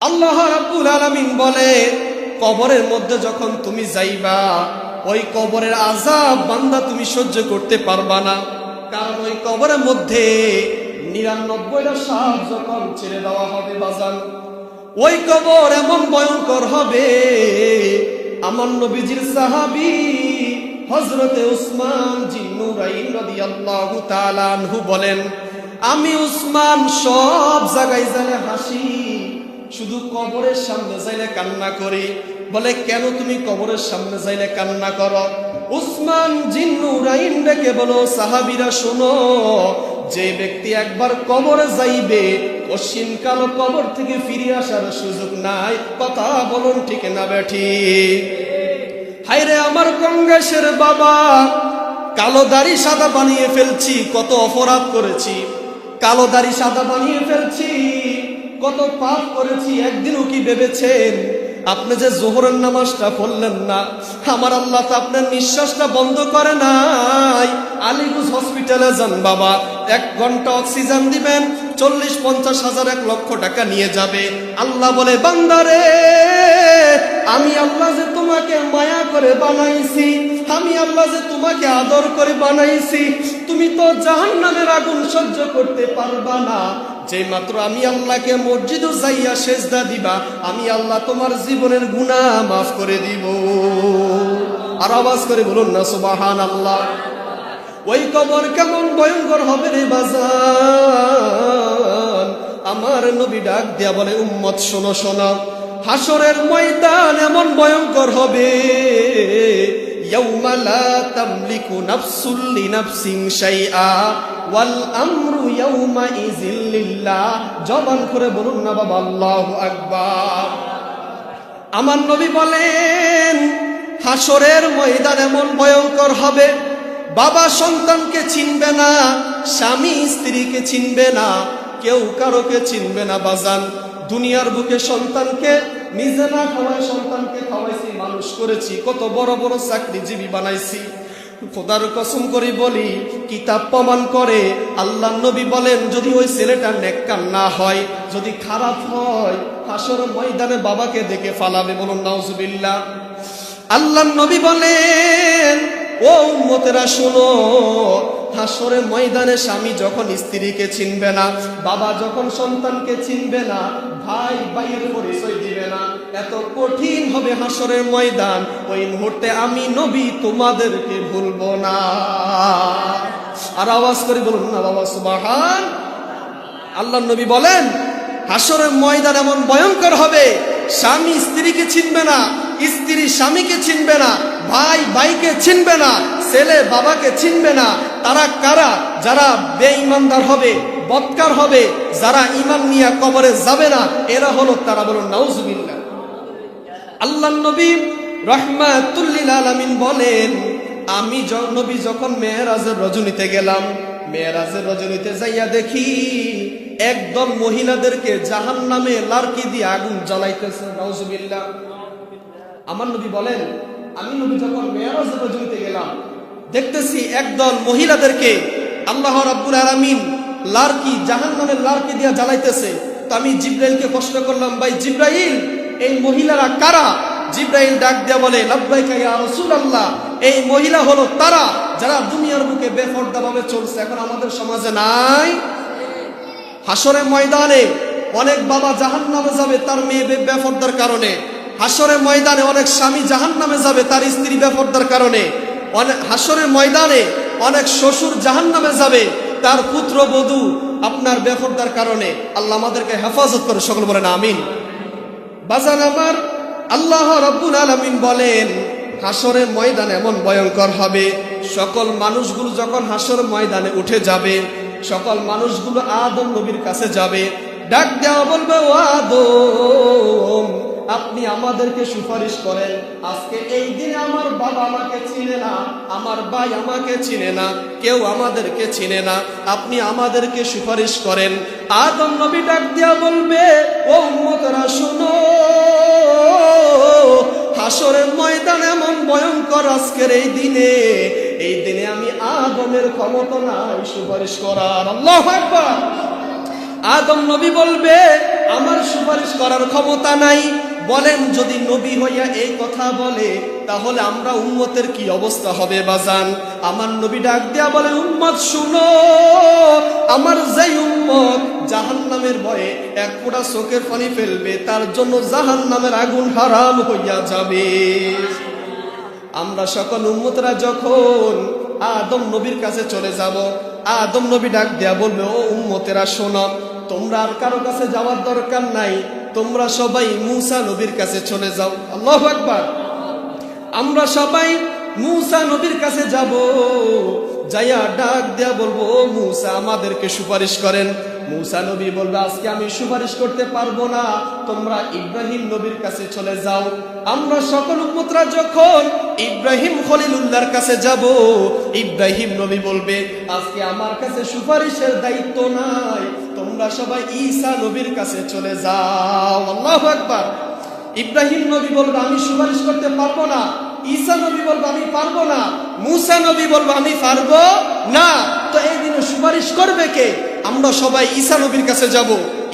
আল্লাহ রাব্বুল আলামিন বলে, কবরের মধ্যে যখন তুমি যাইবা, ওই কবরের আযাব বান্দা তুমি সহ্য করতে পারবা না। কারণ ওই কবরের মধ্যে 99টা সাপ যখন ছেড়ে দেওয়া হবে বাজান, ওই কবর এমন ভয়ঙ্কর হবে। আমার নবীজির সাহাবী হযরতে উসমান জিন্নুরাইন রাদিয়াল্লাহু তাআলা আনহু বলেন, আমি উসমান সব জায়গায় যাইলে হাসি, শুধু কবরের সামনে যাইলে কান্না করি। বলে, কেন তুমি কবরের সামনে যাইলে কান্না করো? উসমান জিন্নুরাইন ডেকে বলো, সাহাবীরা শোনো, যে ব্যক্তি একবার কবরে যাইবে কশিনকাল কবর থেকে ফিরে আসার সুযোগ নাই। কথা বলুন ঠিক না বেঠিক? হায়রে আমার কংগ্রেসের বাবা, কালো দাড়ি সাদা বানিয়ে ফেলছি, কত অপরাধ করেছি, কালো দাড়ি সাদা বানিয়ে ফেলছি, কত পাপ করেছি। একদিনও কি ভেবেছেন আপনি যে যোহরের নামাজটা পড়লেন না, আমার আল্লাহ তো আপনার নিঃশ্বাসটা বন্ধ করে নাই। আলিগঞ্জ হসপিটালে যান বাবা, 1 ঘন্টা অক্সিজেন দিবেন, 40-50 হাজার 1 লক্ষ টাকা নিয়ে যাবে। আল্লাহ বলে, বান্দারে, আমি আল্লাহ যে তোমাকে মায়া করে বানাইছি, আমি আল্লাহ যে তোমাকে আদর করে বানাইছি, তুমি তো জাহান্নামের আগুন সহ্য করতে পারবা না। যে মাত্র আমি আল্লাহকে মসজিদে যাইয়া সেজদা দিবা, আমি আল্লাহ তোমার জীবনের গুনাহ মাফ করে দিব। আর আওয়াজ করে বলুন না সুবহানাল্লাহ। ওই কবর কেমন ভয়ঙ্কর হবে রে বাজান। আমার নবী ডাক দিয়া বলে, উম্মত শোনো শোনো, হাসরের ময়দান এমন ভয়ঙ্কর হবে, ইয়াউমা লা তামলিকু নাফসুল লিনাফসিন শাইআ ওয়াল আমরু ইয়াউমা ইযিল লিল্লাহ। জবান করে বলুন না বাবা আল্লাহু আকবার। আমার নবী বলেন, হাসরের ময়দান এমন ভয়ঙ্কর হবে, বাবা সন্তানকে চিনবে না, স্বামী স্ত্রীকে চিনবে না, কেউ কারোকে চিনবে না বাজান। দুনিয়ার বুকে সন্তানকে নিজে না খাওয়াই সন্তানকে খাওয়াইছি, মানুষ করেছি, কত বড় বড় চাকরিজীবী বানাইছি। খোদার কসম করে বলি, কিতাব প্রমাণ করে, আল্লাহ নবী বলেন, যদি ওই ছেলেটা নেককার না হয়, যদি খারাপ হয়, হাসর ময়দানে বাবাকে দেখে ফালাবে। বলুন নাউজুবিল্লাহ। আল্লাহ নবী বলেন, ও উম্মতেরা শোনো, হাসরের ময়দানে স্বামী যখন স্ত্রীকে চিনবে না, বাবা যখন সন্তানকে চিনবে না, ভাই ভাইয়ের পরিচয় দিবে না, এত কঠিন হবে হাসরের ময়দান। ওই মুহূর্তে আমি নবী তোমাদেরকে ভুলবো না। আর আওয়াজ করে বলুন না বাবা সুবহান। আল্লাহ নবী বলেন, হাসরের ময়দান এমন ভয়ঙ্কর হবে, স্বামী স্ত্রীকে চিনবে না, স্ত্রী স্বামীকে চিনবে না, ভাই ভাইকে চিনবে না, ছেলে বাবাকে চিনবে না। তারা কারা? যারা বেঈমানদার হবে, বদকার হবে, যারা ঈমান নিয়ে কবরে যাবে না, এরা হলো তারা। বলুন নাউজুবিল্লাহ। আল্লাহ নবী রাহমাতুল লিল আলামিন বলেন, আমি নবী যখন মেরাজের রজনীতে গেলাম, মেরাজের রজনীতে যাইয়া দেখি একদল মহিলাদেরকে জাহান্নামে লার্কি দিয়ে আগুন জ্বালাইতেছে। নাউজুবিল্লাহ। আমার নবী বলেন, আমি নবী যখন মেরাজের রজনীতে গেলাম, দেখতেছি একদল মহিলাদেরকে আল্লাহ রাব্বুল আলামিন লার্কি, জাহান্নামের লার্কি দিয়ে জ্বালাইতেছে। তো আমি জিব্রাইলকে প্রশ্ন করলাম, ভাই জিব্রাইল, এই মহিলারা কারা? জিব্রাইল ডাক দিয়া বলে, লাব্বাইকা ইয়া রাসূলুল্লাহ, এই মহিলা হলো তারা যারা দুনিয়ার বুকে বেপরদাভাবে চলছে, এখন আমাদের সমাজে নাই। হাসরের ময়দানে অনেক বাবা জাহান্নামে যাবে তার মেয়ে বেপরদার কারণে। হাসরের ময়দানে অনেক স্বামী জাহান্নামে যাবে তার স্ত্রী বেপরদার কারণে। হাসরের ময়দানে অনেক শ্বশুর জাহান্নামে যাবে তার পুত্র বধূ আপনার বেপরদার কারণে। আল্লাহ আমাদেরকে হেফাজত করে, সকল বলেন আমিন। বাজান আমার, আল্লাহ রাব্বুল আলামিন বলেন, হাসরের ময়দান এমন ভয়ঙ্কর হবে, সকল মানুষগুলো যখন হাসরের ময়দানে উঠে যাবে, সকল মানুষগুলো আদম নবীর কাছে যাবে, ডাক দেওয়া বলবে, ও আদম, আপনি আমাদেরকে সুপারিশ করেন। আজকে এই দিনে আমার বাবা আমাকে চিনে না, আমার ভাই আমাকে চিনে না, কেউ আমাদেরকে চিনে না, আপনি আমাদেরকে সুপারিশ করেন। আদম নবী ডাক দেওয়া বলবে, ও উম্মতরা শুনো, হাসরের ময়দান এমন ভয়ঙ্কর আজকের এই দিনে আমি আদমের ক্ষমতা নাই সুপারিশ করার। আল্লাহু আকবার। আদম নবী বলবে, ও আমার সুপারিশ করার ক্ষমতা নাই। বলেন যদি নবী হইয়া এই কথা বলে তাহলে আমরা উম্মতের কি অবস্থা হবে বাজান? আমার নবী ডাক দেয়া বলে, উম্মত শুনো, আমার যেই উম্মত জাহান্নামের ভয়ে এক ফোঁটা চোখের পানি ফেলবে তার জন্য জাহান্নামের আগুন হারাম হইয়া যাবে। আমরা সকল উম্মতরা যখন আদম নবীর কাছে চলে যাব, আদম নবী ডাক দেয়া বলবে, ও উম্মতেরা শোনো, তোমরা আর কারো কাছে যাওয়ার দরকার নাই, তোমরা সবাই মূসা নবীর কাছে চলে যাও। আল্লাহু আকবার। আমরা সবাই মূসা নবীর কাছে যাব, যাইয়া ডাক দেয়া বলবো, ও মূসা আমাদেরকে সুপারিশ করেন। মূসা নবী বলবে, আজকে আমি সুপারিশ করতে পারবো না, তোমরা ইব্রাহিম নবীর কাছে চলে যাও। আমরা সকল উম্মতরা যখন ইব্রাহিম খলিলুল্লাহর কাছে যাব, ইব্রাহিম নবী বলবে, আজকে আমার কাছে সুপারিশের দায়িত্ব নাই, তোমরা সবাই ঈসা নবীর কাছে চলে যাও। আল্লাহু আকবার। ইব্রাহিম নবী বলবে, আমি সুপারিশ করতে পারবো না। ঈসা নবী বলবে, আমি পারবো না। মূসা নবী বলবে, আমি পারবো না। তো এই দিনে সুপারিশ করবে কে? আমরা সবাই ঈসা নবীর কাছে যাব।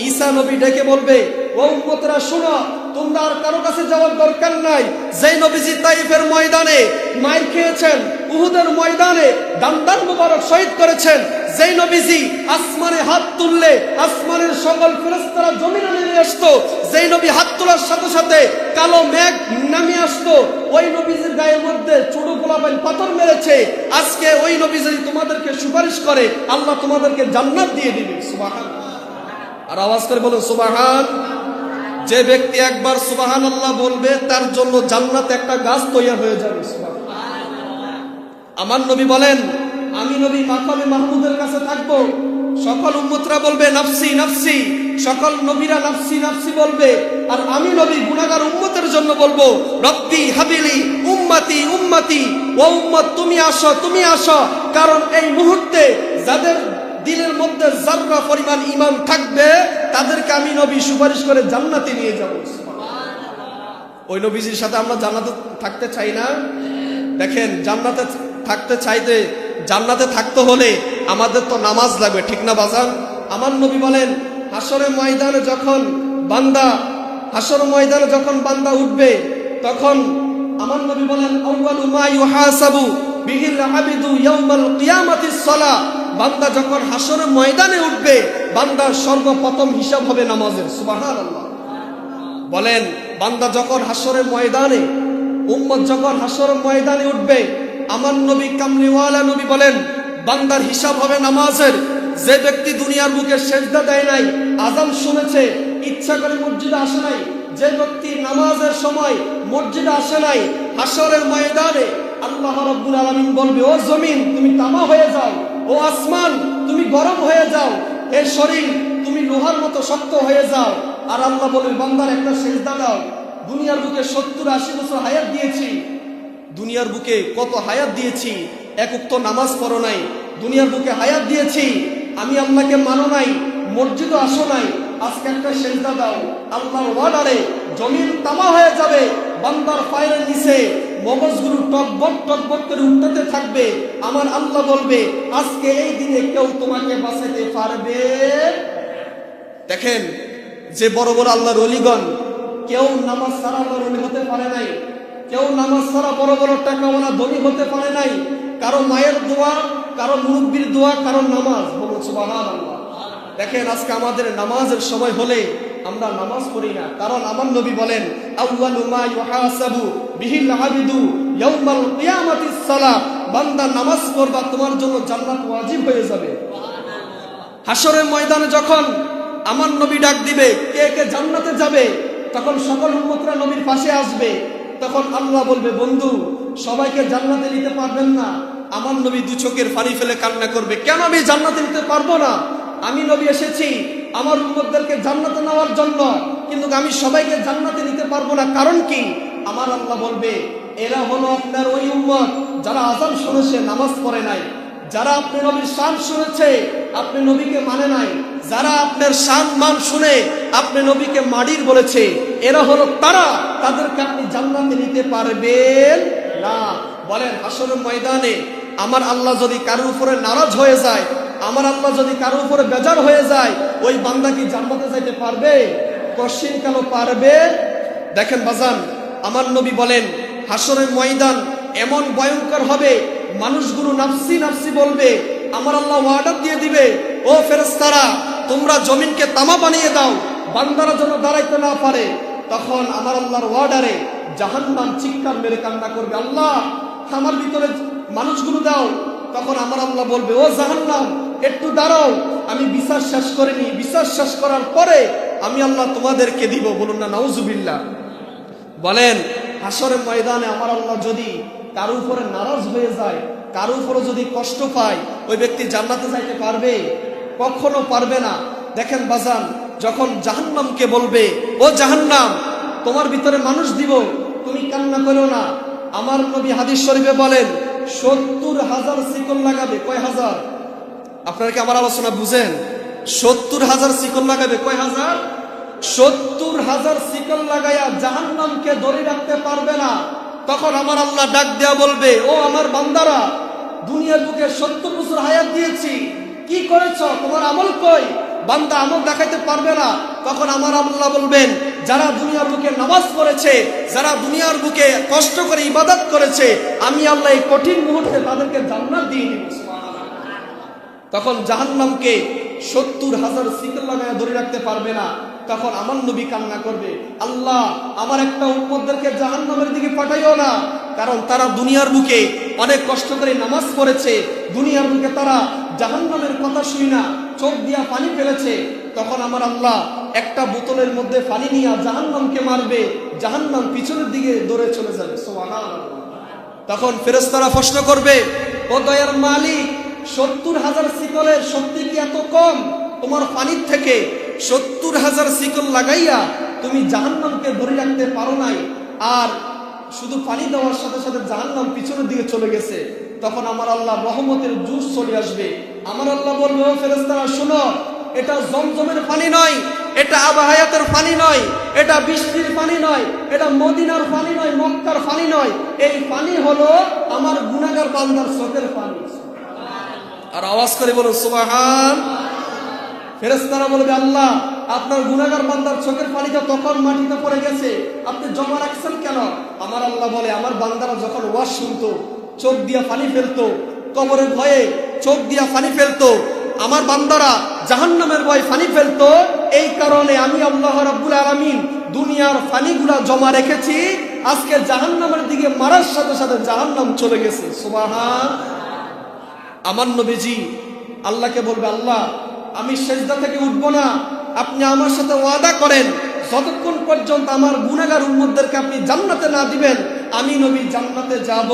ঈসা নবী ডেকে বলবে, ও উম্মতরা শোনো, তোমরা আর কারো কাছে যাওয়ার দরকার নাই। যেই নবীজি তাইফের ময়দানে মাইর খেয়েছেন, উহুদের ময়দানে দান্দান মুবারক শহীদ করেছেন, যেই নবীজি আসমানে হাত তুললে আসমানের সকল ফেরেশতারা জমিনে নেমে আসতো, যেই নবী হাত তোলার সাথে সাথে কালো মেঘ নামে আসতো, ওই নবীজির গায়ের মধ্যে চুড়ো গোলাপাইন পাথর মেরেছে। আজকে ওই নবী যদি তোমাদেরকে সুপারিশ করে, আল্লাহ তোমাদেরকে জান্নাত দিয়ে দিবে। সুবহানাল্লাহ। আর আওয়াজ করে বলুন সুবহান। যে ব্যক্তি একবার সুবহানাল্লাহ বলবে তার জন্য জান্নাতে একটা গাছ তৈরি হয়ে যাবে। সুবহানাল্লাহ। আমার নবী বলেন, আমি নবী মাকামে মাহমুদের কাছে থাকবো, সকল উম্মতরা বলবে নাফসি নাফসি, সকল নবীরা নাফসি নাফসি বলবে, আর আমি নবী গুনাহগার উম্মতের জন্য বলবো, রব্বি হাবিলি উম্মতি উম্মতি, ও উম্মত তুমি আসো তুমি আসো। কারণ এই মুহূর্তে যাদের দিলের মধ্যে যাররা পরিমাণ ঈমান থাকবে তাদেরকে আমি নবী সুপারিশ করে জান্নাতে নিয়ে যাব। ওই নবীজির সাথে আমরা জান্নাতে থাকতে চাই না? দেখেন, জান্নাতে থাকতে চাইতে, জান্নাতে থাকতে হলে আমাদের তো নামাজ লাগবে, ঠিক না বাজান? আমার নবী বলেন, হাসরের ময়দানে যখন বান্দা উঠবে, তখন আমার নবী বলেন, আউয়ালু মা ইউহাসাবু বিহিল আবিদু ইয়াউমাল কিয়ামাতিস সালাহ। বান্দা যখন হাসরের ময়দানে উঠবে, বান্দার সর্বপ্রথম হিসাব হবে নামাজের। সুবহানাল্লাহ। বলেন, বান্দা যখন হাসরের ময়দানে, উম্মত যখন হাসরের ময়দানে উঠবে, আমার নবী কামলিওয়ালা নবী বলেন, বান্দার হিসাব হবে নামাজের। যে ব্যক্তি দুনিয়ার বুকে সেজদা দেয় নাই, আযান শুনেছে, ইচ্ছা করে মসজিদে আসে নাই, যে ব্যক্তি নামাজের সময় মসজিদে আসে নাই, হাসরের ময়দানে আল্লাহ রাব্বুল আলামিন বলবে, ও জমিন তুমি তামা হয়ে যাও, ও আসমান তুমি গরম হয়ে যাও, এই শরীর তুমি লোহার মতো শক্ত হয়ে যাও। আর আল্লাহ বলবে, বান্দার একটা সেজদা দাও। দুনিয়ার বুকে 70-80 বছর হায়াত দিয়েছি, দুনিয়ার বুকে কত হায়াত দিয়েছি, এক ওয়াক্ত নামাজ পড়ো নাই, দুনিয়ার বুকে হায়াত দিয়েছি, আমি আল্লাহকে মানো নাই, মসজিদে আসো নাই, আজকে একটা সেজদা দাও। আল্লাহর ওয়ার্ডারে জমিন তামা হয়ে যাবে, বান্দার পায়ের নিচে মগজগুলো টকবক টকবক করে উঠতে থাকবে। আমার আল্লাহ বলবে, আজকে এই দিনে কেউ তোমাকে বাঁচাতে পারবে? দেখেন, যে বড় বড় আল্লাহর ওলিগণ, কেউ নামাজ ছাড়া আল্লাহর ওলি হতে পারে নাই, কেউ নামাজ ছাড়া বড় বড় টাকাওয়ালা ধনী হতে পারে নাই। কারো মায়ের দোয়া, কারো মুরব্বির দোয়া, কারো নামাজ। বলুন সুবহানাল্লাহ। দেখেন, আজকে আমাদের নামাজের সময় হলে আমরা নামাজ পড়ি না। কারণ আমার নবী বলেন, আউয়ালু মা ইউহাসাবু বিহিল আবিদু ইয়াউমাল কিয়ামাতিস সালাহ। বান্দা নামাজ পড়বা, তোমার জন্য জান্নাত ওয়াজিব হয়ে যাবে। হাসরের ময়দানে যখন আমার নবী ডাক দিবে, কে কে জান্নাতে যাবে, তখন সকল উম্মতরা নবীর পাশে আসবে। তখন আল্লাহ বলবে, বন্ধু সবাইকে জান্নাতে নিতে পারবেন না। আমার নবী দু চোখের পানি ফেলে কান্না করবে, কেন আমি জান্নাতে নিতে পারবো না? আমি নবী এসেছি আমার উম্মতদেরকে জান্নাতে নেওয়ার জন্য, কিন্তু আমি সবাইকে জান্নাতে নিতে পারবো না। কারণ কি? আমার আল্লাহ বলবে, এরা হলো আপনার ওই উম্মত যারা আযান শুনেছে, নামাজ পড়ে নাই, যারা আপনি নবীর শান শুনেছে, আপনি নবীকে মানে নাই, যারা আপনার শান মান শুনে আপনি নবীকে মাটির বলেছে, এরা হলো তারা, তাদেরকে আপনি জান্নাতে নিতে পারবেন না। বলেন, হাসরের ময়দানে আমার আল্লাহ যদি কারোর উপরে নারাজ হয়ে যায়, আমার আল্লাহ যদি কারোর উপরে বেজার হয়ে যায়, ওই বান্দা কি জান্নাতে যাইতে পারবে? কশিন কেন পারবে? দেখেন বাজান, আমার নবী বলেন হাসরের ময়দান এমন ভয়ঙ্কর হবে, মানুষগুলো নাফসি নাফসি বলবে। আমার আল্লাহ ওয়ার্ডার দিয়ে দিবে, ও ফেরেশতারা তোমরা জমিনকে তামা বানিয়ে দাও, বান্দারা যেন দাঁড়াইতে না পারে। তখন আমার আল্লাহর ওয়ার্ডারে জাহান্নাম চিৎকার মেরে কান্না করবে, আল্লাহ আমার ভিতরে মানুষগুলো দাও। তখন আমার আল্লাহ বলবে, ও জাহান্নাম একটু দাঁড়াও, আমি বিচার শেষ করিনি, বিচার শেষ করার পরে আমি আল্লাহ তোমাদেরকে দিব। বলুন না নাউজুবিল্লাহ। বলেন হাসরের ময়দানে আমার আল্লাহ যদি কারো উপরে নারাজ হয়ে যায়, কারো উপরে যদি কষ্ট পায়, ওই ব্যক্তি জান্নাতে যাইতে পারবে? কখনো পারবে না। দেখেন বাজান, যখন জাহান্নামকে বলবে, ও জাহান্নাম তোমার ভিতরে মানুষ দিব, তুমি কান্না করো না। আমার নবী হাদিস শরীফে বলেন 70,000 শিকল লাগাবে। কয় হাজার? আপনারা কি আমার আলোচনা বুঝেন? 70,000 শিকল লাগাবে। কয় হাজার? 70,000 শিকল লাগাইয়া জাহান্নামকে ধরে রাখতে পারবে না। তখন আমার আল্লাহ ডাক দেয়া বলবে, ও আমার বান্দারা, দুনিয়ার বুকে 70 বছর হায়াত দিয়েছি, কি করেছ? তোমার আমল কই? বান্দা আমল দেখাইতে পারবে না। তখন আমার আল্লাহ বলবেন, যারা দুনিয়ার বুকে নামাজ পড়েছে, যারা দুনিয়ার বুকে কষ্ট করে ইবাদত করেছে, আমি আল্লাহ এই কঠিন মুহূর্তে তাদেরকে জান্নাত দিয়ে দিব। তখন জাহান্নামকে 70,000 শিকল লাগায় ধরে রাখতে পারবে না। তখন আমার নবী কান্না করবে, আল্লাহ আমার একটা উম্মতদেরকে জাহান্নামের দিকে পাঠাইও না, কারণ তারা দুনিয়ার বুকে অনেক কষ্ট করে নামাজ পড়েছে, দুনিয়ার বুকে তারা জাহান্নামের কথা শুই না চোখ দিয়া পানি ফেলেছে। তখন আমার আল্লাহ একটা বোতলের মধ্যে পানি নিয়ে জাহান্নামকে মারবে, জাহান্নাম পিছনের দিকে দৌড়ে চলে যাবে। সুবহানাল্লাহ। তখন ফেরেশতারা প্রশ্ন করবে, ও দয়ার মালিক, 70,000 শিকলের শক্তি কি এত কম তোমার পানির থেকে? 70,000 শিকল লাগাইয়া তুমি জাহান্নামকে ধরে রাখতে পারো নাই, আর শুধু পানি দেওয়ার সাথে সাথে জাহান্নাম পিছনের দিকে চলে গেছে। তখন আমার আল্লাহ রহমতের জুস চলে আসবে। আমার আল্লাহ বলবে, ও ফেরেশতারা শোনো, এটা জমজমের পানি নয়, এটা আবাহায়াতের পানি নয়, এটা বৃষ্টির পানি নয়, এটা মদিনার পানি নয়, মক্কার পানি নয়, এই পানি হলো আমার গুনাহগার বান্দার চোখের পানি। আর আওয়াজ করে বলুন সুবহান। ফেরেশতারা বলবে, আল্লাহ আপনার গুনাহগার বান্দার চোখের পানিটা তখন মাটিতে পড়ে গেছে, আপনি জমা রাখছেন কেন? আমার আল্লাহ বলে, আমার বান্দারা যখন ওয়াজ শুনতো চোখ দিয়া পানি ফেলতো, কবরের ভয়ে চোখ দিয়া পানি ফেলতো, আমার বান্দারা জাহান্নামের ভয়ে পানি ফেলতো, এই কারণে আমি আল্লাহ রাব্বুল আলামিন দুনিয়ার পানিগুলা জমা রেখেছি, আজকে জাহান্নামের দিকে মারার সাথে সাথে জাহান্নাম চলে গেছে। সুবহান। আমার নবীজি আল্লাহকে বলবে, আল্লাহ আমি সেজদা থেকে উঠবো না, আপনি আমার সাথে ওয়াদা করেন যতক্ষণ পর্যন্ত আমার গুনাহগার উম্মতদেরকে আপনি জান্নাতে না দিবেন, আমি নবী জান্নাতে যাব।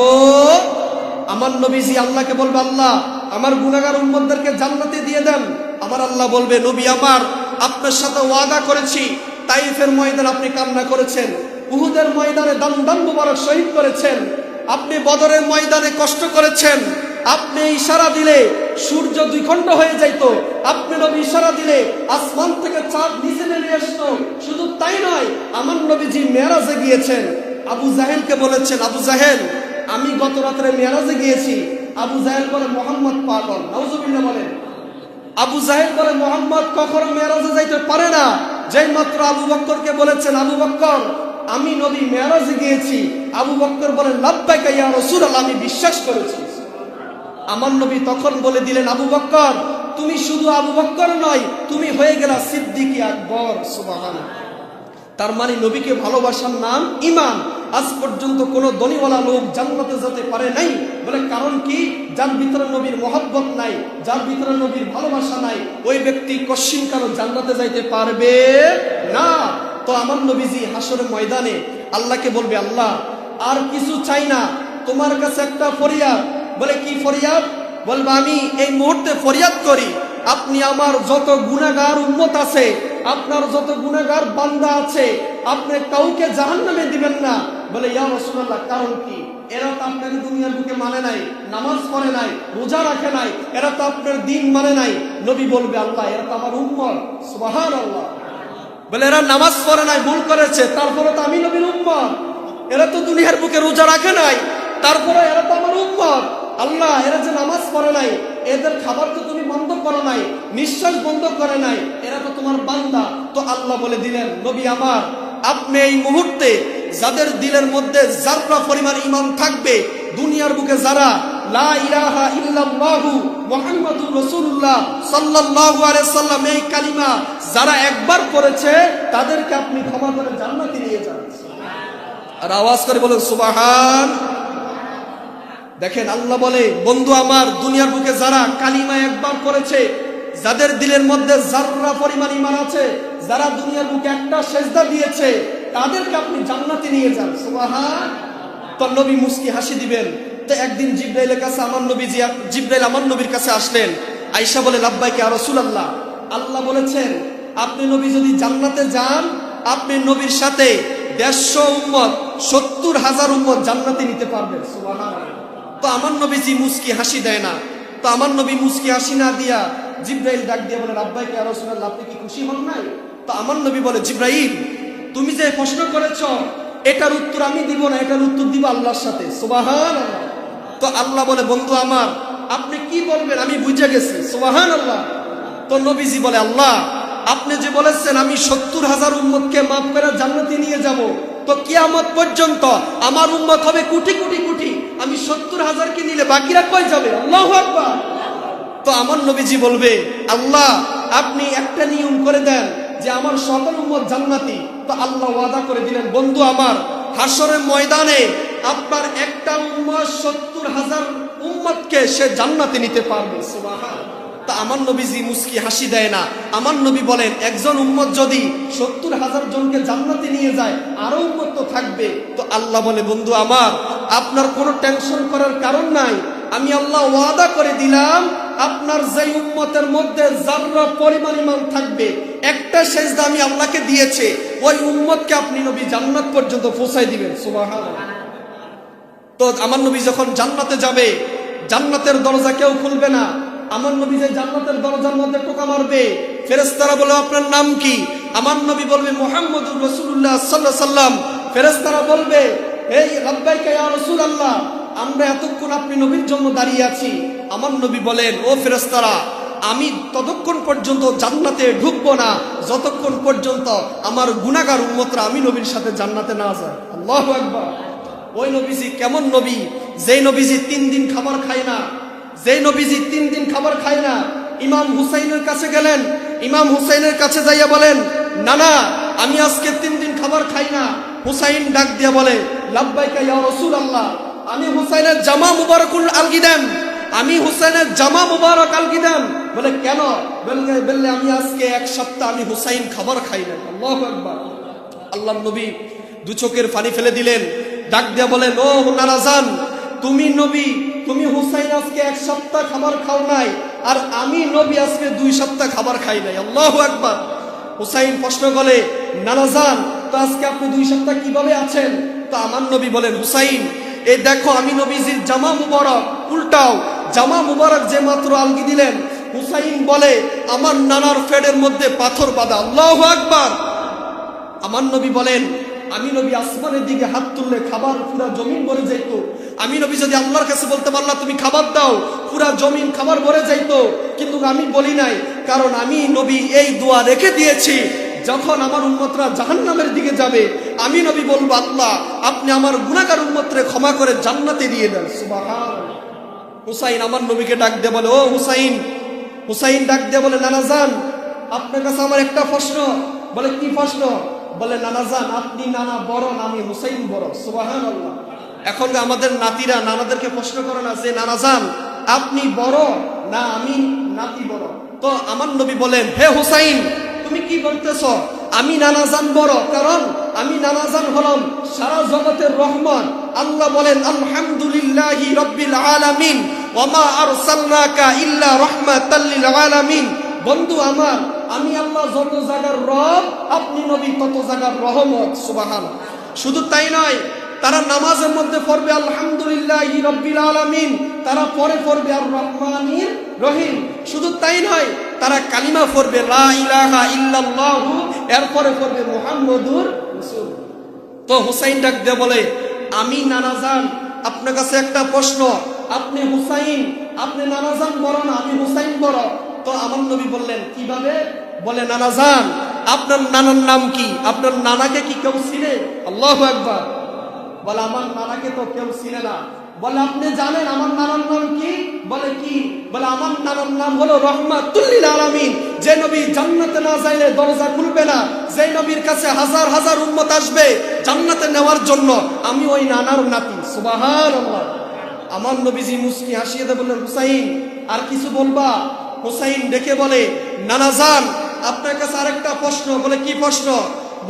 আমার নবীজি আল্লাহকে বলবে, আল্লাহ আমার গুনাহগার উম্মতদেরকে জান্নাতে দিয়ে দেন। আমার আল্লাহ বলবে, নবী আমার আপনার সাথে ওয়াদা করেছি, তাইফের ময়দানে আপনি কান্না করেছেন, উহুদের ময়দানে দাম মুবারক শহীদ করেছেন, আপনি বদরের ময়দানে কষ্ট করেছেন, আপনি ইশারা দিলে সূর্য 2 খণ্ড হয়ে যাইতো, আপনি নবী ইশারা দিলে আসমান থেকে চাঁদ নিচে নেমে আসতো। শুধু তাই নয়, আমার নবীজি মেরাজে গিয়েছেন, আবু জাহেলকে বলেছেন, আবু জাহেল আমি গত রাত্রে মেরাজে গিয়েছি। আবু জাহেল বলে, মুহাম্মদ পাগল। নাউজুবিল্লাহ বলেন। আবু জাহেল বলে, মুহাম্মদ কখনো মেরাজে যাইতে পারে না। যেই মাত্র আবু বকরকে বলেছেন, আবু বকর আমি নবী মেরাজে গিয়েছি, আবু বকর বলেন, লাব্বাইকা ইয়া রাসূলুল্লাহ, আমি বিশ্বাস করেছি। আমার নবী তখন বলে দিলেন, আবু বকর তুমি শুধু আবু বকর নয়, তুমি হয়ে গেলা সিদ্দিক আকবর। সুবহানাল্লাহ। তার মানে নবীকে ভালোবাসার নাম ঈমান। আজ পর্যন্ত কোন ধনীওয়ালা লোক জান্নাতে যেতে পারে নাই। বলে কারণ কি? যার ভিতরে নবীর মহব্বত নাই, যার ভিতরে নবীর ভালোবাসা নাই, ওই ব্যক্তি কশিন কারো জান্নাতে যাইতে পারবে না। তো আমার নবীজি হাসরের ময়দানে আল্লাহকে বলবে, আল্লাহ আর কিছু চাই না, তোমার কাছে একটা ফরিয়াদ। বলে কি ফরিয়াদ? বলবে আমি এই মুহূর্তে ফরিয়াদ করি, আপনি আমার যত গুনাহগার উম্মত আছে, আপনার যত গুনাহগার বান্দা আছে, আপনি কাউকে জাহান্নামে দিবেন না। বলে ইয়া রাসূলুল্লাহ কারণ কি? এরা তো আপনাকে দুনিয়ার বুকে মানে নাই, নামাজ পড়ে নাই, রোজা রাখে নাই, এরা তো আপনার দিন মানে নাই। নবী বলবে, আল্লাহ এরা তো আমার উম্মত। সুবহানাল্লাহ। বলে এরা নামাজ পড়ে নাই, ভুল করেছে, তারপরে তো আমি নবীর উম্মত। এরা তো দুনিয়ার বুকে রোজা রাখে নাই, তারপরে এরা তো আমার উম্মত। আল্লাহ এরা যে নামাজ পড়ে নাই, এদের খাবার তো তুমি বন্ধ করো নাই, নিঃশ্বাস বন্ধ করে নাই, এরা তো তোমার বান্দা। তো আল্লাহ বলে দিলেন, নবী আমার, আপনি এই মুহূর্তে যাদের দিলের মধ্যে যাররা পরিমাণ ঈমান থাকবে, দুনিয়ার বুকে যারা লা ইলাহা ইল্লাল্লাহু মুহাম্মাদুর রাসূলুল্লাহ সাল্লাল্লাহু আলাইহি সাল্লাম এই কালিমা যারা একবার পড়েছে, তাদেরকে আপনি ক্ষমা করে জান্নাতে নিয়ে যান। আর আওয়াজ করে বলুন সুবহান। দেখেন আল্লাহ বলে, বন্ধু আমার, দুনিয়ার বুকে যারা কালিমা একবার পড়েছে, যাদের দিলের মধ্যে যাররা পরিমাণ ঈমান আছে, যারা দুনিয়ার বুকে একটা সেজদা দিয়েছে, তাদেরকে আপনি জান্নাতে নিয়ে যান। সুবহান। তো নবী মুস্কি হাসি দিবেন। তো একদিন জিবরাইলের কাছে জিবরাইল আমার নবীর কাছে আসলেন। আয়েশা বলে, লাব্বাইকা ইয়া রাসূলুল্লাহ, আল্লাহ বলেছেন আপনি নবী যদি জান্নাতে যান, আপনি নবীর সাথে 150 উম্মত, 70,000 উম্মত জান্নাতে নিতে পারবেন। সুবহানাল্লাহ। তো আমার নবীজি মুস্কি হাসি দেয় না। তো আমার নবী মুস্কি হাসি না দিয়া জিবরাইল ডাক দিয়ে বলে, লাব্বাইকা ইয়া রাসূলুল্লাহ, আপনি কি খুশি হন নাই? তো আমার নবী বলে, জিবরাইল, তুমি যে প্রশ্ন করেছ এটার উত্তর আমি দিব না, এটার উত্তর দিব আল্লাহর সাথে। সুবহানাল্লাহ। তো আল্লাহ বলে, বন্ধু আমার, আপনি কি বলবেন আমি বুঝে গেছি। সুবহানাল্লাহ। তো নবীজি বলে, আল্লাহ আপনি যে বলেছেন আমি 70,000 উম্মতকে মাফ করে জান্নাতে নিয়ে যাব, তো কিয়ামত পর্যন্ত আমার উম্মত হবে কোটি কোটি কোটি, আমি 70,000 কে নিলে বাকিরা কই যাবে? আল্লাহু আকবার। তো আমার নবীজি বলবে, আল্লাহ আপনি একটা নিয়ম করে দেন যে আমার সকল উম্মত জান্নাতি। তো আল্লাহ ওয়াদা করে দিলেন, বন্ধু আমার, হাশরের ময়দানে আপনার একটা উম্মত 70,000 উম্মতকে সে জান্নাতে নিতে পারবে। সুবহানাল্লাহ। তা আমার নবীজি মুস্কি হাসি দেয় না। আমার নবী বলেন, একজন উম্মত যদি 70,000 জনকে জান্নাতে নিয়ে যায়, আরো উম্মত তো থাকবে। তো আল্লাহ বলে, বন্ধু আমার, আপনার কোনো টেনশন করার কারণ নাই। আমি আল্লাহ ওয়াদা করে দিলাম, আপনার যে উম্মতের মধ্যে যাররা পরিমাণ ঈমান থাকবে, একটা সেজদা আমি আল্লাহকে দিয়েছে, ওই উম্মতকে আপনি নবী জান্নাত পর্যন্ত পৌঁছায় দিবেন। সুবহানাল্লাহ। তো আমার নবী যখন জান্নাতে যাবে, জান্নাতের দরজা কেউ খুলবে না। আমার নবী যে জান্নাতের দরজার মধ্যে টোকা মারবে, ফেরেশতারা বলে, আপনার নাম কি? আমার নবী বলবে, মুহাম্মাদুর রাসূলুল্লাহ সাল্লাল্লাহু আলাইহি সাল্লাম। ফেরেশতারা বলবে, এই লাব্বাইকা ইয়া রাসূলুল্লাহ, আমরা এতক্ষণ আপনি নবীর জন্য দাঁড়িয়ে আছি। আমার নবী বলেন, ও ফেরেশতারা, আমি ততক্ষণ পর্যন্ত জান্নাতে ঢুকবো না যতক্ষণ পর্যন্ত আমার গুনাহগার উম্মতরা আমি নবীর সাথে জান্নাতে না যায়। আল্লাহু আকবার। ওই নবীজি কেমন নবী, যেই নবীজি 3 দিন খাবার খায় না, যেই নবীজি 3 দিন খাবার খায় না। ইমাম হুসাইনের কাছে গেলেন, ইমাম হুসাইনের কাছে যাইয়া বলেন, নানা আমি আজকে 3 দিন খাবার খাই না। হুসাইন ডাক দিয়া বলে, লাব্বাইকা ইয়া রাসূলুল্লাহ, আমি হুসাইনের জামা মুবারকুল আলগি দেন, আমি হুসাইনের জামা মুবারক আলগি দেন। বলে কেন? বললে আমি আজকে 1 সপ্তাহ আমি হুসাইন খাবার খাই না। আল্লাহু আকবার। আল্লাহর নবী 2 চোখের পানি ফেলে দিলেন, ডাক দিয়া বলেন, ও নানাজান, তুমি নবী, তুমি হুসাইন আজকে 1 সপ্তাহ খাবার খাও নাই, আর আমি নবী আজকে 2 সপ্তাহ খাবার খাই নাই। আল্লাহু আকবার। হুসাইন প্রশ্ন করে, নানাজান, তো আজকে আপনি 2 সপ্তাহ কিভাবে আছেন? তো আমার নবী বলেন, হুসাইন, এই দেখো আমি নবীজির জামা মুবারক উল্টাও, জামা মুবারক যে মাত্র আলগি দিলেন। হুসাইন বলে, আমার নানার ফেডের মধ্যে পাথর বাঁধা। আল্লাহু আকবার। আমার নবী বলেন, আমি নবী আসমানের দিকে হাত তুললে খাবার পুরা জমিন ভরে যাইতো। আমি নবী যদি আল্লাহর কাছে বলতাম, আল্লাহ তুমি খাবার দাও, পুরা জমিন খাবার ভরে যাইতো। কিন্তু আমি বলি নাই, কারণ আমি নবী এই দোয়া রেখে দিয়েছি, যখন আমার উম্মতরা জাহান্নামের দিকে যাবে, আমি নবী বলবো, আল্লাহ আপনি আমার গুনাহগার উম্মতরে ক্ষমা করে জান্নাতে দিয়ে দেন। সুবহানাল্লাহ। হুসাইন আমার নবীকে ডাক দিয়ে বলে, ও হুসাইন। হুসাইন ডাক দিয়ে বলে, নানাজান, আপনার কাছে আমার একটা প্রশ্ন। বলে, কি প্রশ্ন? বলে, নানাজান, আপনি নানা বড় না আমি হুসাইন বড়? সুবহানাল্লাহ। এখন আমাদের নাতিরা নানাদেরকে প্রশ্ন করে না যে, নানাজান আপনি বড় না আমি নাতি বড়? তো আমার নবী বলেন, হে হুসাইন, তুমি কি বলতেছ? আমি নানাজান বড়, কারণ আমি নানাজান হলাম সারা জগতের রহমান। আল্লাহ বলেন, আলহামদুলিল্লাহি রাব্বিল আলামিন ওয়া মা আরসালনাকা ইল্লা রাহমাতাল লিল আলামিন। বন্ধু আমার, আমি আল্লাহ যত জায়গার রব, আপনি নবী তত জায়গার রহমত। সুবহানাল্লাহ। শুধু তাই নয়, তারা নামাজের মধ্যে পড়বে আলহামদুলিল্লাহি রাব্বিল আলামিন, তারা পরে পড়বে আর রহমানির রহিম। শুধু তাই নয়, তারা কালিমা পড়বে লা ইলাহা ইল্লাল্লাহু, এরপরে পড়বে মুহাম্মাদুর রাসূলুল্লাহ। তো হুসাইন ডাক দিয়ে বলে, আমি নানাজান, আপনার কাছে একটা প্রশ্ন। আপনি হুসাইন, আপনি নানাজান বড় না, আমি হুসাইন বড়। তো আমার নবী বললেন কিভাবে? বলে নানাজান, আপনার নানার নাম কি? আপনার নানাকে কি কেউ চিনে? আল্লাহু আকবার। বলে আমার নানাকে তো কেউ চিনে না। বলে আপনি জানেন আমার নানার নাম কি? বলে কি? বলে আমার নানার নাম হলো রহমাতুল লিল আলামিন। যে নবী জান্নাতে না যাইলে দরজা খুলবে না, যে নবীর কাছে হাজার হাজার উম্মত আসবে জান্নাতে নেওয়ার জন্য, আমি ওই নানার নাতি। সুবহানাল্লাহ। আমার নবীজি মুস্কি হাসিয়ে দিয়ে বললেন হুসাইন আর কিছু বলবা? হুসাইন ডেকে বলে নানাজান, আপনার কাছে আরেকটা প্রশ্ন। বলে কি প্রশ্ন?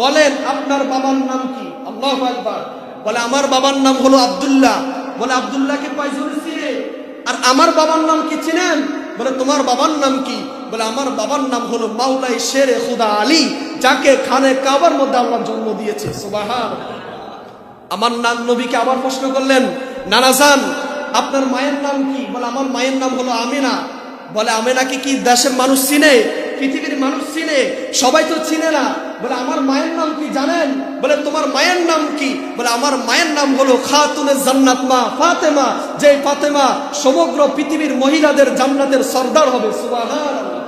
বলেন আপনার বাবার নাম কি? আল্লাহু আকবার। বলে আমার বাবার নাম হলো আব্দুল্লাহ। বলে আব্দুল্লাহকে কয়জন চিনে? আর আমার বাবার নাম কি চিনেন? বলে তোমার বাবার নাম কি? বলে আমার বাবার নাম হলো মাওলাই শেরে খুদা আলী, যাকে খানে কাবার মধ্যে আল্লাহ জন্ম দিয়েছে। সুবহানাল্লাহ। আমার নাম নবীকে আবার প্রশ্ন করলেন নানাজান, আপনার মায়ের নাম কি? বলে আমার মায়ের নাম হলো আমিনা। বলে আমিনাকে কি দেশের মানুষ চিনে? পৃথিবীর মানুষ চিনে? সবাই তো চিনে না। বলে আমার মায়ের নাম কি জানেন? বলে তোমার মায়ের নাম কি? বলে আমার মায়ের নাম হলো খাতুনে জান্নাত মা ফাতেমা, যে ফাতেমা সমগ্র পৃথিবীর মহিলাদের জান্নাতের সর্দার হবে। সুবহানাল্লাহ।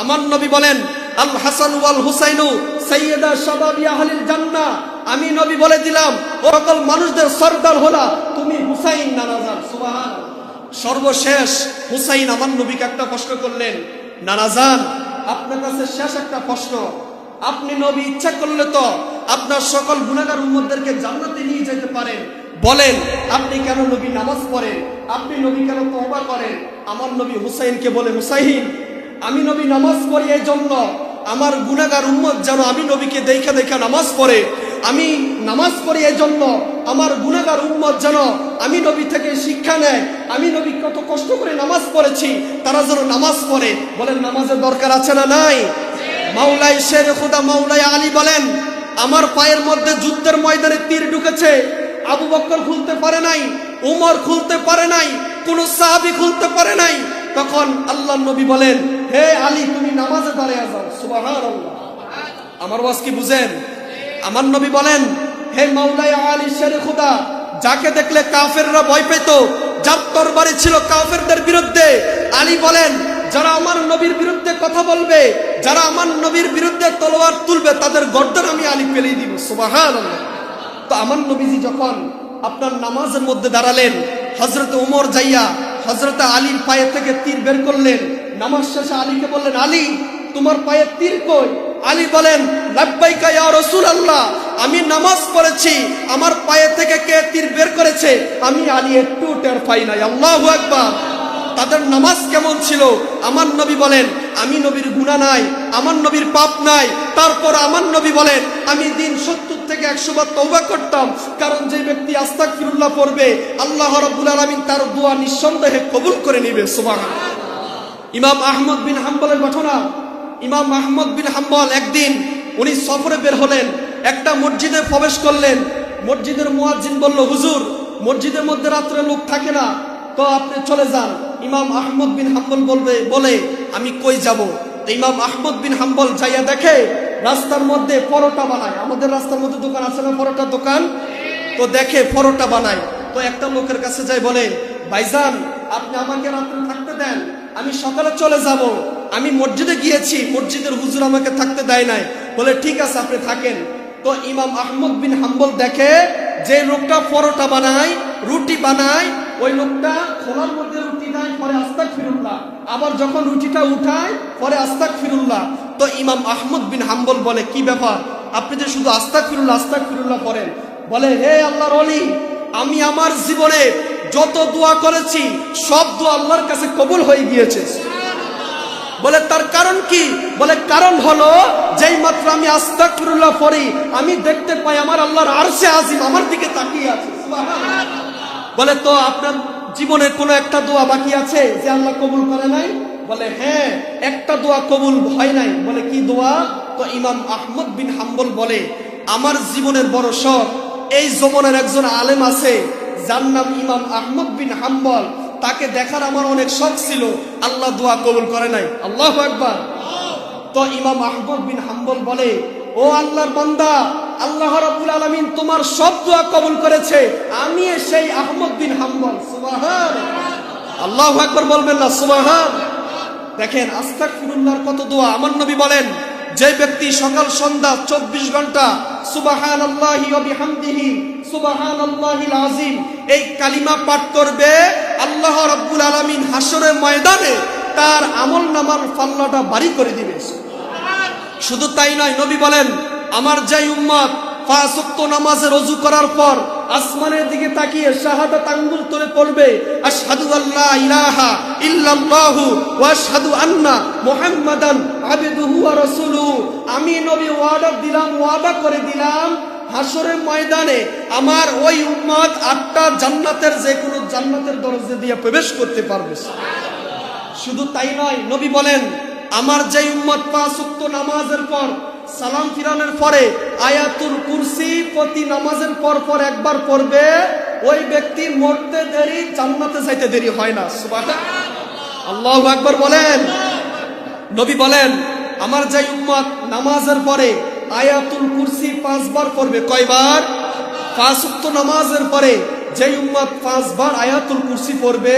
আমার নবী বলেন আল হাসান ওয়াল হুসাইনু সাইয়্যিদা শাবাবি আহলিল জান্নাহ। আমি নবী বলে দিলাম ও সকল মানুষদের সর্দার হলা তুমি হুসাইন নানাজান। সুবহানাল্লাহ। সর্বশেষ হুসাইন আমার নবীকে একটা প্রশ্ন করলেন, নানাজান আপনার কাছে শেষ একটা প্রশ্ন। আপনি নবী ইচ্ছা করলে তো আপনার সকল গুনাহগার উম্মতদেরকে জান্নাতে নিয়ে যেতে পারেন। বলেন আপনি কেন নবী নামাজ পড়েন? আপনি নবী কেন তওবা করেন? আমার নবী হুসাইনকে বলে হুসাইন, আমি নবী নামাজ পড়ি এই জন্য আমার গুনাহগার উম্মত যেন আমি নবীকে দেখা দেখা নামাজ পড়ে। আমি নামাজ পড়ি এই জন্য আমার গুনাহগার উম্মত যেন আমি নবী থেকে শিক্ষা নেয়। আমি নবী কত কষ্ট করে নামাজ পড়েছি, তারা যেন নামাজ পড়ে। বলেন নামাজের দরকার আছে না নাই? মাওলাই শের খুদা মাওলাই আলী বলেন আমার পায়ের মধ্যে যুদ্ধের ময়দানে তীর ঢুকেছে, আবু বকর খুলতে পারে নাই, উমর খুলতে পারে নাই, কোন সাহাবী খুলতে পারে নাই। তখন আল্লাহর নবী বলেন হে আলী তুমি নামাজে দাঁড়িয়ে যাও। সুবহানাল্লাহ। আমার ওয়াজ কি বুঝেন? আমার নবী বলেন হে মাওলাই আলী শের খুদা, যাকে দেখলে কাফেররা ভয় পেত, যার তরবারি ছিল কাফেরদের বিরুদ্ধে, আলী বলেন যারা আমার নবীর বিরুদ্ধে কথা বলবে, যারা আমার নবীর বিরুদ্ধে তলোয়ার তুলবে, তাদের গর্দান আমি আলী ফেলেই দিব। সুবহানাল্লাহ। তো আমার নবীজি যখন আপনার নামাজের মধ্যে দাঁড়ালেন, হযরত ওমর যাইয়া হযরত আলীর পায়ে থেকে তীর বের করলেন। নামাজ শেষে আলীকে বললেন আলী তোমার পায়ে তীর কই? আলী বলেন লাব্বাইকা ইয়া রাসূলুল্লাহ, আমি নামাজ পড়েছি, আমার পায়ে থেকে কে তীর বের করেছে আমি আলী একটু টের পাই নাই। আল্লাহু আকবার। তাদের নামাজ কেমন ছিল? আমার নবী বলেন আমি নবীর গুনাহ নাই, আমার নবীর পাপ নাই, তারপর আমার নবী বলেন আমি দিন 70 থেকে 100 বার তওবা করতাম, কারণ যে ব্যক্তি আস্তাগফিরুল্লাহ পড়বে আল্লাহ রাব্বুল আলামিন তার দোয়া নিঃসন্দেহে কবুল করে নেবে। সুবহানাল্লাহ। ইমাম আহমদ বিন হাম্বলের ঘটনা। ইমাম আহমদ বিন হাম্বল একদিন উনি সফরে বের হলেন, একটা মসজিদে প্রবেশ করলেন। মসজিদের মুয়াজ্জিন বলল হুজুর মসজিদের মধ্যে রাত্রে লোক থাকে না, তো আপনি চলে যান। ইমাম আহমদ বিন হাম্বল বলে আমি কই যাব? ইমাম আহমদ বিন হাম্বল যাইয়া দেখে রাস্তার মধ্যে পরোটা বানায়। আমাদের রাস্তার মধ্যে দোকান আছে না পরোটার দোকান? তো দেখে পরোটা বানায়। তো একটা লোকের কাছে যাই বলে ভাইজান আপনি আমাকে রাত্রে থাকতে দেন, আমি সকালে চলে যাব। আমি মসজিদে গিয়েছি, মসজিদের হুজুর আমাকে থাকতে দেয় নাই। বলে ঠিক আছে আপনি থাকেন। তো ইমাম আহমদ বিন হাম্বল দেখে যে লোকটা পরোটা বানায়, রুটি বানায়, ওই লোকটা খোলার মধ্যে রুটি দেয়, পরে আস্তাগফিরুল্লাহ, আবার যখন রুটিটা উঠায় পরে আস্তাগফিরুল্লাহ। তো ইমাম আহমদ বিন হাম্বল বলে কি ব্যাপার, আপনি যে শুধু আস্তাগফিরুল্লাহ আস্তাগফিরুল্লাহ পড়েন? বলে হে আল্লাহর ওলি, আমি আমার জীবনে যত দোয়া করেছি সব দোয়া আল্লাহর কাছে কবুল হয়ে গিয়েছে। বলে তার কারণ কি? বলে কারণ হলো যেই মাত্র আমি আস্তাগফিরুল্লাহ পড়ি আমি দেখতে পাই আমার আল্লাহর আরশে আজিম আমার দিকে তাকিয়ে আছে। সুবহানাল্লাহ। বলে তো আপনার জীবনে কোনো একটা দোয়া বাকি আছে যে আল্লাহ কবুল করে নাই? বলে হ্যাঁ একটা দোয়া কবুল হয় নাই। বলে কি দোয়া? তো ইমাম আহমদ বিন হাম্বল বলে আমার জীবনের বড় শখ, এই জমানার একজন আলেম আছে যার নাম ইমাম আহমদ বিন হাম্বল, তাকে দেখার আমার অনেক শখ ছিল, আল্লাহ দোয়া কবুল করে নাই। আল্লাহু আকবার। তো ইমাম আহমদ বিন হাম্বল বলে ও আল্লাহর বান্দা, আল্লাহ রাব্বুল আলামিন তোমার সব দোয়া কবুল করেছে, আমি সেই আহমদ বিন হাম্বল। সুবহানাল্লাহ। আল্লাহু আকবার বলবেন না সুবহান। দেখেন আস্তাগফিরুল্লাহর কত দোয়া। আমার নবী বলেন, যে ব্যক্তি সকাল সন্ধ্যা 24 ঘন্টা সুবহানাল্লাহি ওয়া বিহামদিহি সুবহানাল্লাহিল আযীম এই কালিমা পাঠ করবে, আল্লাহ রাব্বুল আলামিন হাসরের ময়দানে তার আমলনামার পাল্লাটা ভারী করে দিবে। শুধু তাই নয়, নবী বলেন, আমার যে উম্মত 5 ওয়াক্ত নামাজে ওযু করার পর আসমানের দিকে তাকিয়ে শাহাদাত আঙ্গুল তুলে পড়বে, আশহাদু আল্লা ইলাহা ইল্লাল্লাহু ওয়া আশহাদু আন্না মুহাম্মাদান আবদুহু ওয়া রাসূলুহু, আমি নবী ওয়াদা করে দিলাম হাসরের ময়দানে আমার ওই উম্মত 8টা জান্নাতের যে কোনো জান্নাতের দরজা দিয়ে প্রবেশ করতে পারবে। শুধু তাই নয়, নবী বলেন, আমার যে উম্মত 5 ওয়াক্ত নামাজের পর সালাম ফিরানোর পরে আয়াতুল কুরসি প্রতি নামাজের পর একবার পড়বে, ওই ব্যক্তির মরতে দেরি, জান্নাতে যাইতে দেরি হয় না। সুবহানাল্লাহ, আল্লাহু আকবার বলেন। নবী বলেন, আমার যে উম্মত নামাজের পরে আয়াতুল কুরসি 5 বার পড়বে, কয়বার? 5 ওয়াক্ত নামাজের পরে যে উম্মত 5 বার আয়াতুল কুরসি পড়বে,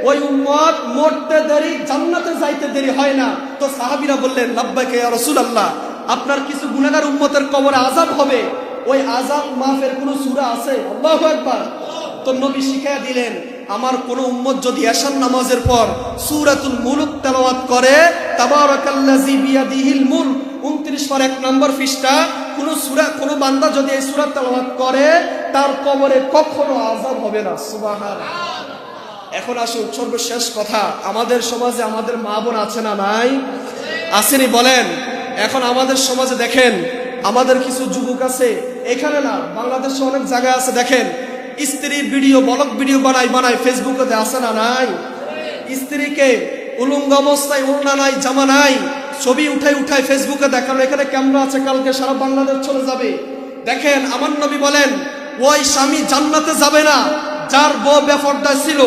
ওই উম্মত মরতে দেরি, জান্নাতে যাইতে দেরি হয় না। তো সাহাবীরা বললেন, লাব্বাইকা ইয়া রাসূলুল্লাহ, আপনার কিছু গুনাহগার উম্মতের কবরে আযাব হবে, ওই আযাব মাফের কোনো সূরা আছে? আল্লাহু আকবার। তো নবী শিখায়া দিলেন, আমার কোন উম্মত যদি এশার নামাজের পর সূরাতুল মুলক তেলাওয়াত করে, তাবারাকাল্লাযী বিয়াদিহিল মুলক 29 পর 1 নম্বর পৃষ্ঠা, কোন সূরা, কোন বান্দা যদি এই সূরা তেলাওয়াত করে, তার কবরে কখনো আযাব হবে না। সুবহানাল্লাহ। এখন আসুন সর্বশেষ কথা, আমাদের সমাজে আমাদের মা বোন আছে না নাই? আসেনি বলেন? এখন আমাদের সমাজে দেখেন, আমাদের কিছু যুবক আছে, এখানে না বাংলাদেশে অনেক জায়গায় আছে, দেখেন স্ত্রীর ভিডিও, ব্লগ ভিডিও বানায় ফেসবুকে আসে না নাই? স্ত্রীকে উলঙ্গ অবস্থায়, ওড়না নাই, জামা নাই, ছবি উঠাই ফেসবুকে দেখানো, এখানে ক্যামেরা আছে, কালকে সারা বাংলাদেশ চলে যাবে। দেখেন আমার নবী বলেন, ওই স্বামী জান্নাতে যাবে না যার বউ বেপরদা ছিল,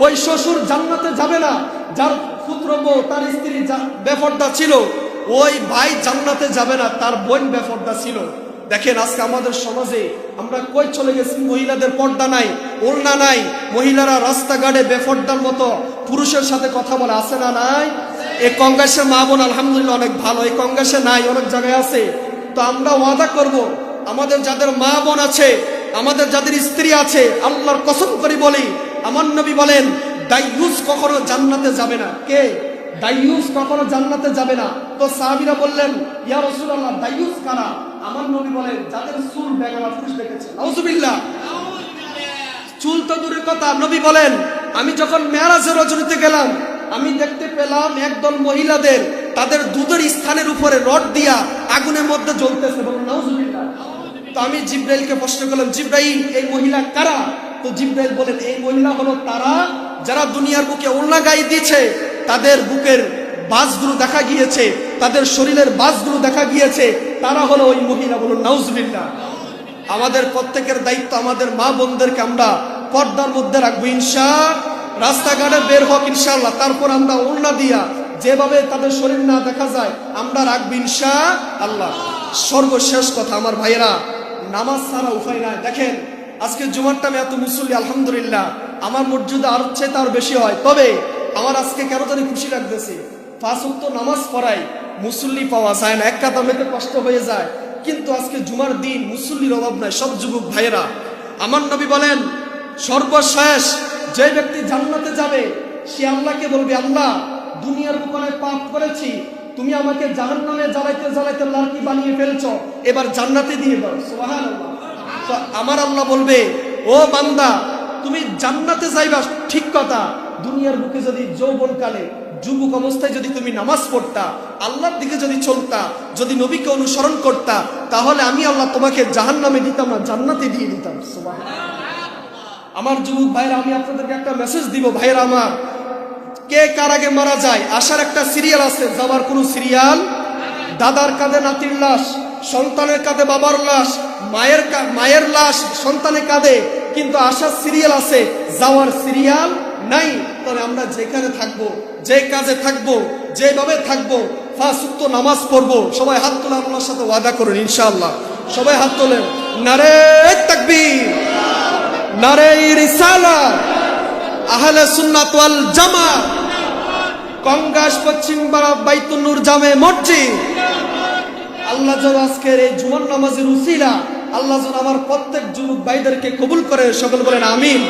ওই শ্বশুর জান্নাতে যাবে না যার পুত্র বউ, তার স্ত্রী বেপরদা ছিল, ওই ভাই জান্নাতে যাবে না তার বোন বেপরদা ছিল। দেখেন আজকে আমাদের সমাজে আমরা কই চলে গেছি, মহিলাদের পর্দা নাই, ওড়না নাই, মহিলারা রাস্তাঘাটে বেপরদার মতো পুরুষের সাথে কথা বলে, আছে না নাই? এই কংগ্রেসের মা বোন আলহামদুলিল্লাহ অনেক ভালো, এই কংগ্রেসে নাই, অনেক জায়গায় আছে। তো আমরা ওয়াদা করব, আমাদের যাদের মা বোন আছে, আমাদের যাদের স্ত্রী আছে, আল্লাহর কসম করে বলি, আমার নবী বলেন, দাইয়ুস কখনো জান্নাতে যাবে না। কে? দাইয়ুস কখনো জান্নাতে যাবে না। তো সাহাবীরা বললেন, ইয়া রাসূলুল্লাহ, দাইয়ুস কারা? আমার নবী বলেন, যাদের চুল বেগানা পুরুষ দেখেছে। নাউজুবিল্লাহ। চুল তো দূরের কথা, নবী বলেন, আমি যখন মেরাজের রজনীতে গেলাম, আমি দেখতে পেলাম একদল মহিলাদের তাদের দুধের স্থানের উপরে রড দিয়া আগুনের মধ্যে জ্বলতেছে। বলুন নাউজুবিল্লাহ। তো আমি জিব্রাইলকে প্রশ্ন করলাম, জিব্রাইল, এই মহিলা কারা? তো জিব্রাইল বলেন, এই মহিলা হলো তারা যারা দুনিয়ার বুকে ওড়না গায়ে দিয়েছে, তাদের বুকের বাজগুলো দেখা গিয়েছে, তাদের শরীরের বাজগুলো দেখা গিয়েছে, তারা হলো ওই মহিলা। বলুন নাউজুবিল্লাহ। আমাদের প্রত্যেকের দায়িত্ব, আমাদের মা বোনদেরকে আমরা পর্দার মধ্যে রাখবো ইনশাআল্লাহ। রাস্তাঘাটে বের হোক ইনশাআল্লাহ, তারপর আমরা ওড়না দিয়া যেভাবে তাদের শরীর না দেখা যায় আমরা রাখবো ইনশাআল্লাহ। সর্বশেষ কথা আমার ভাইয়েরা, নামাজ ছাড়া উপায় নাই। দেখেন আজকে জুমার টাইমে এত মুসল্লি, আলহামদুলিল্লাহ আমার মর্যাদা আর চেয়ে তার বেশি হয়, তবে আমার আজকে কেন জানি খুশি লাগতেছে। 5 ওয়াক্ত নামাজ পড়াই, মুসল্লি পাওয়া যায় না, এক কাদামেতে কষ্ট হয়ে যায়, কিন্তু আজকে জুমার দিন মুসল্লির অভাব নাই। সব যুবক ভাইয়েরা, আমার নবী বলেন, সর্বশেষ যে ব্যক্তি জান্নাতে যাবে, সে আল্লাহকে বলবে, আল্লাহ দুনিয়ার বুকে পাপ করেছি, তুমি আমাকে জাহান্নামে জ্বালাইতে লাকি বানিয়ে ফেলছো, এবার জান্নাতে দিয়ে দাও। সুবহানাল্লাহ। তো আমার আল্লাহ বলবে, ও বান্দা, তুমি জান্নাতে যাইবা ঠিক কথা, দুনিয়ার বুকে যদি যৌবনকালে যুবক অবস্থায় যদি তুমি নামাজ পড়তা, আল্লাহর দিকে যদি চলতা, যদি নবীকে অনুসরণ করতা, তাহলে আমি আল্লাহ তোমাকে জাহান্নামে দিতাম না, জান্নাতে দিয়ে দিতাম। সুবহানাল্লাহ। আমার যুবক ভাইরা, আমি আপনাদেরকে একটা মেসেজ দিব, ভাইরা আমার, কে কার আগে মারা যায় আসার একটা সিরিয়াল আছে, যাওয়ার কোনো সিরিয়াল। দাদার কাঁধে নাতির লাশ, সন্তানের কাঁধে বাবার লাশ, মায়ের লাশ সন্তানের কাঁধে, কিন্তু আসার সিরিয়াল আছে, যাওয়ার সিরিয়াল নাই। তবে আমরা যেখানে থাকবো, যে কাজে থাকবো, যেভাবে থাকবো, 5 ওয়াক্ত নামাজ পড়বো। সবাই হাত তোলে, আল্লাহর সাথে ওয়াদা করুন ইনশাআল্লাহ। সবাই হাত তোলেন। নারে তাকবীর, নারে রিসালাত, আহলে সুন্নাত ওয়াল জামাত, কঙ্গাস পশ্চিমপাড়া বাইতুন নূর জামে মসজিদ। আল্লাহ যেন আজকের এই জুমার নামাজের উসিলা আল্লাহ যেন আমার প্রত্যেক যুবক ভাইদেরকে কবুল করে, সকল বলেন আমিন।